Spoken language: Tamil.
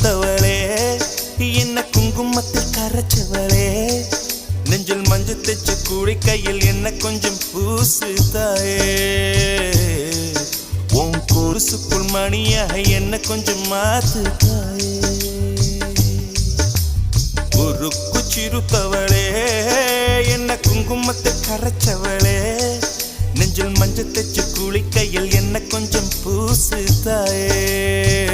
சிறுத்தவளே என்ன குங்குமத்தில் கரைச்சவளே நெஞ்சில் மஞ்சள் தைச்சு கூடி கையில் என்ன கொஞ்சம் பூசு தாயே உன் கொலுசுக்குள் மணியாக என்ன கொஞ்சம் மாத்து தாயே உருக்கு சிறுத்தவளே என்ன குங்குமத்தை கரைச்சவளே நெஞ்சில் மஞ்சள் தைச்சு கூலி கையில் என்ன கொஞ்சம் பூசு தாயே